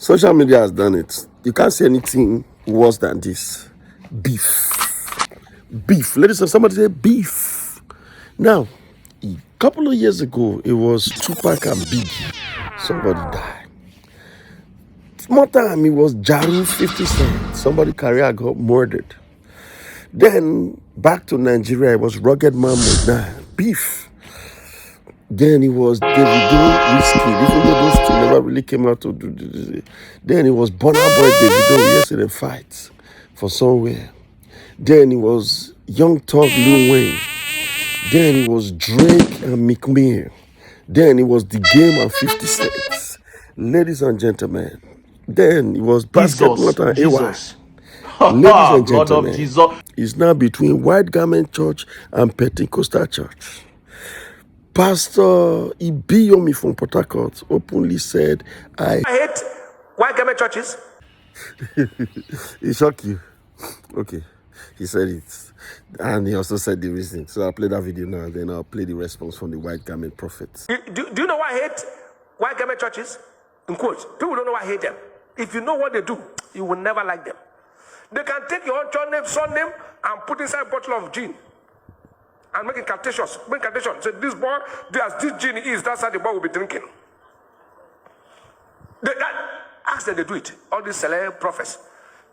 Social media has done it. You can't say anything worse than this. Beef. Beef. Ladies and somebody say beef. Now, a couple of years ago, it was Tupac and Biggie. Somebody died. Small time, it was Jaru 50 Cent. Somebody career got murdered. Then, back to Nigeria, it was Rugged Man Modern. Beef. Then it was Davido, Whiskey, even though those two never really came out to do this. Then it was Burna Boy, Davido, yesterday fights for somewhere. Then it was Young Thug, Lil Wayne. Then it was Drake and Meek Mill. Then it was The Game and 50 Cent. Ladies and gentlemen. Then it was Basketball and AY. Jesus. Ladies and Blood of gentlemen, Jesus. it's now between White Garment Church and Pentecostal Church. Pastor Ibiyeomie from Port Harcourt openly said, I hate white garment churches. It shocked you. Okay. He said it. And he also said the reason. So I'll play that video now, and then I'll play the response from the White Garment prophets. Do you know why I hate white garment churches? In quotes, people don't know why I hate them. If you know what they do, you will never like them. They can take your own church name, son name, and put inside a bottle of gin. And make it captious. Make captation. Say, this boy, as this gin is, that's how the boy will be drinking. Ask them to do it. All these celeb prophets.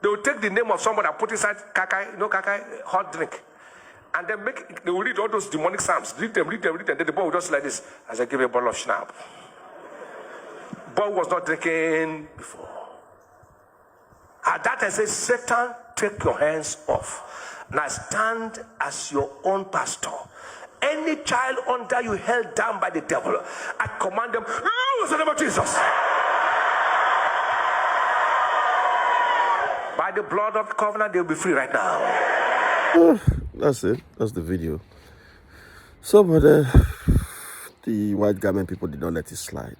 They will take the name of somebody and put inside kakai, hot drink. And then they will read all those demonic psalms. Read them. Then the boy will just like this. As I give you a bottle of schnapp. Boy was not drinking before. At that I say, Satan, take your hands off. Now stand as your own pastor. Any child under you held down by the devil, I command them, loose in the name of Jesus. By the blood of the covenant, they'll be free right now. That's it. That's the video. So, but the White Garment people did not let it slide.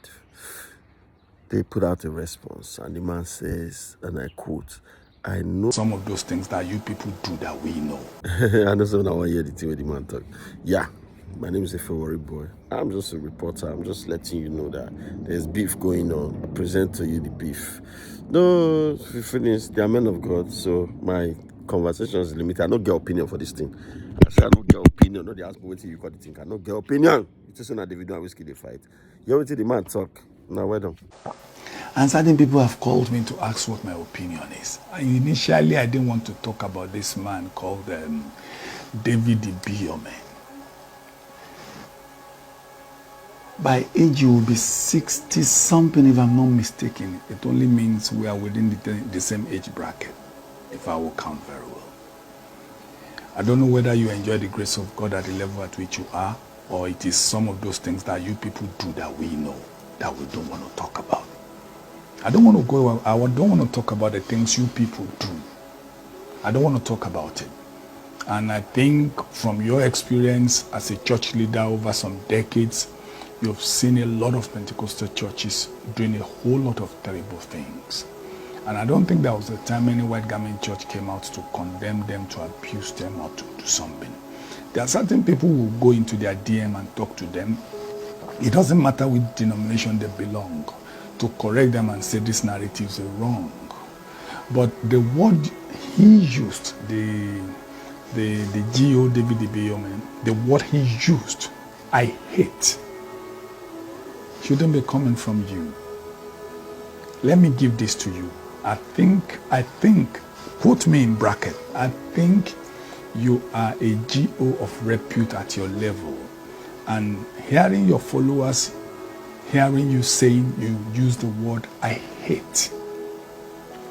They put out a response, and the man says, and I quote, I know some of those things that you people do that we know. I know someone I want to hear the thing with the man talk. Yeah, my name is Ifewori Boy. I'm just a reporter. I'm just letting you know that there's beef going on. I present to you the beef. No, if you finish, they are men of God, so my conversation is limited. I don't get opinion for this thing. I say I don't get opinion. No, they ask me what you call the thing. I don't get opinion. It's just not Davido and Whiskey they fight. You already the man talk. Now, well done. And certain people have called me to ask what my opinion is. Initially, I didn't want to talk about this man called David Ibiyeomie. By age, you will be 60-something, if I'm not mistaken. It only means we are within the same age bracket, if I will count very well. I don't know whether you enjoy the grace of God at the level at which you are, or it is some of those things that you people do that we know, that we don't want to talk about. I don't want to talk about the things you people do. I don't want to talk about it. And I think from your experience as a church leader over some decades, you've seen a lot of Pentecostal churches doing a whole lot of terrible things. And I don't think there was a time any White Garment church came out to condemn them, to abuse them, or to do something. There are certain people who will go into their DM and talk to them. It doesn't matter which denomination they belong, to correct them and say these narratives are wrong. But the word he used, the G.O. David Ibiyeomie, the word he used, I hate, shouldn't be coming from you. Let me give this to you. I think, quote me in bracket, I think you are a G.O. of repute at your level. And hearing your followers, hearing you saying you use the word I hate,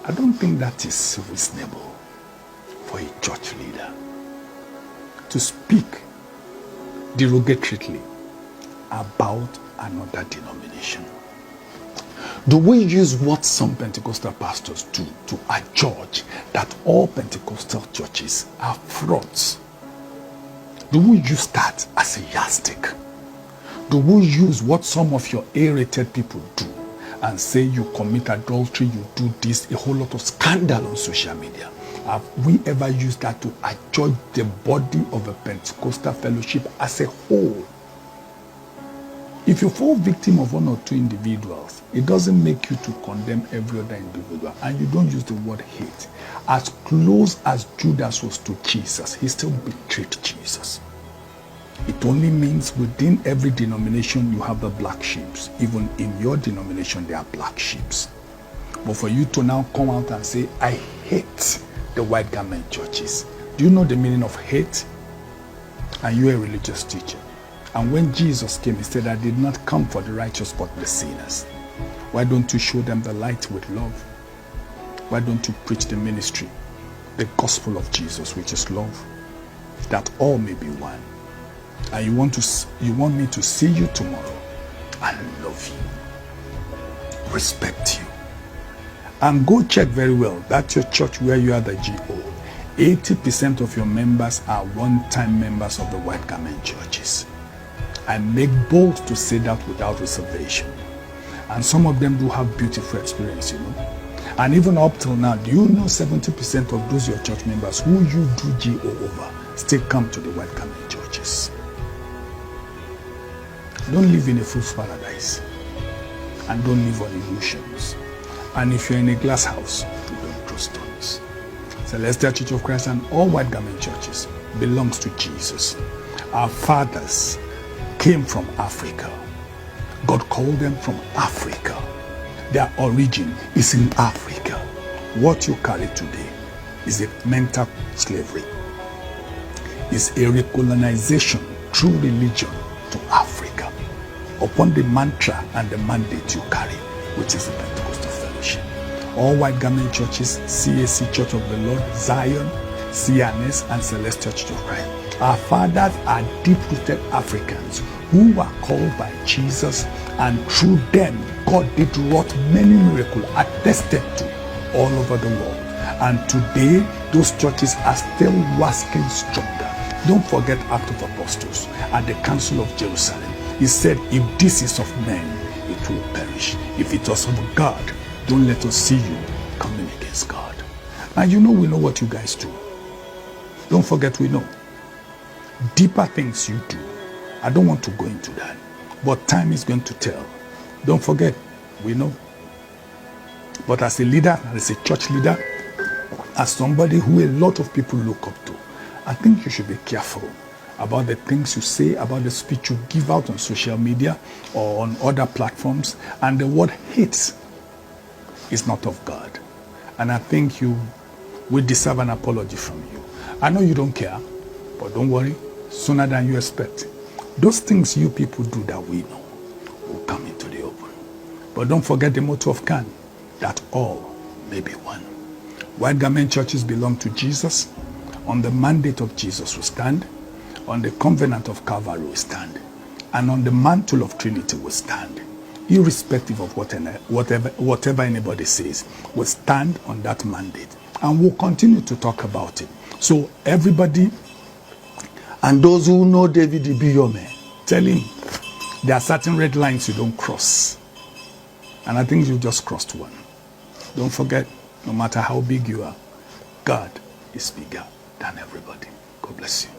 I don't think that is reasonable for a church leader to speak derogatorily about another denomination. Do we use what some Pentecostal pastors do to adjudge that all Pentecostal churches are frauds? Do we use that as a yardstick? Do we use what some of your A-rated people do and say you commit adultery, you do this, a whole lot of scandal on social media? Have we ever used that to adjudge the body of a Pentecostal fellowship as a whole? If you fall victim of one or two individuals, it doesn't make you to condemn every other individual. And you don't use the word hate. As close as Judas was to Jesus, he still betrayed Jesus. It only means within every denomination you have the black sheep. Even in your denomination there are black sheep. But for you to now come out and say, I hate the white garment churches. Do you know the meaning of hate? And you are a religious teacher. And when Jesus came, he said, I did not come for the righteous but the sinners. Why don't you show them the light with love? Why don't you preach the ministry, the gospel of Jesus, which is love, that all may be one? And you want me to see you tomorrow and love you, respect you. And go check very well, that's your church where you are the GO. 80% of your members are one-time members of the white garment churches. I make bold to say that without reservation. And some of them do have beautiful experience, you know. And even up till now, do you know 70% of those your church members who you do GO over still come to the white garment churches? Don't live in a fool's paradise. And don't live on illusions. And if you're in a glass house, don't throw stones. Celestial Church of Christ and all white garment churches belongs to Jesus. Our fathers came from Africa. God called them from Africa. Their origin is in Africa. What you carry today is a mental slavery. It's a recolonization through religion to Africa upon the mantra and the mandate you carry, which is the Pentecostal fellowship. All white garment churches, CAC Church of the Lord, Zion, CNS, and Celestial Church of Christ. Our fathers are deep-rooted Africans who were called by Jesus, and through them, God did wrought many miracles attested to all over the world. And today, those churches are still waxing stronger. Don't forget Acts of Apostles at the Council of Jerusalem. He said, if this is of men, it will perish. If it was of God, don't let us see you coming against God. And you know we know what you guys do. Don't forget we know. Deeper things you do. I don't want to go into that. But time is going to tell. Don't forget, we know. But as a leader, as a church leader, as somebody who a lot of people look up to, I think you should be careful about the things you say, about the speech you give out on social media or on other platforms. And the word hate is not of God. And I think you will deserve an apology from you. I know you don't care, but don't worry, sooner than you expect. Those things you people do that we know will come into the open. But don't forget the motto of Khan, that all may be one. White garment churches belong to Jesus. On the mandate of Jesus we stand. On the covenant of Calvary we stand. And on the mantle of Trinity we stand. Irrespective of whatever anybody says, we stand on that mandate. And we'll continue to talk about it. So everybody, and those who know David Ibiyeomie, tell him there are certain red lines you don't cross. And I think you just crossed one. Don't forget, no matter how big you are, God is bigger than everybody. God bless you.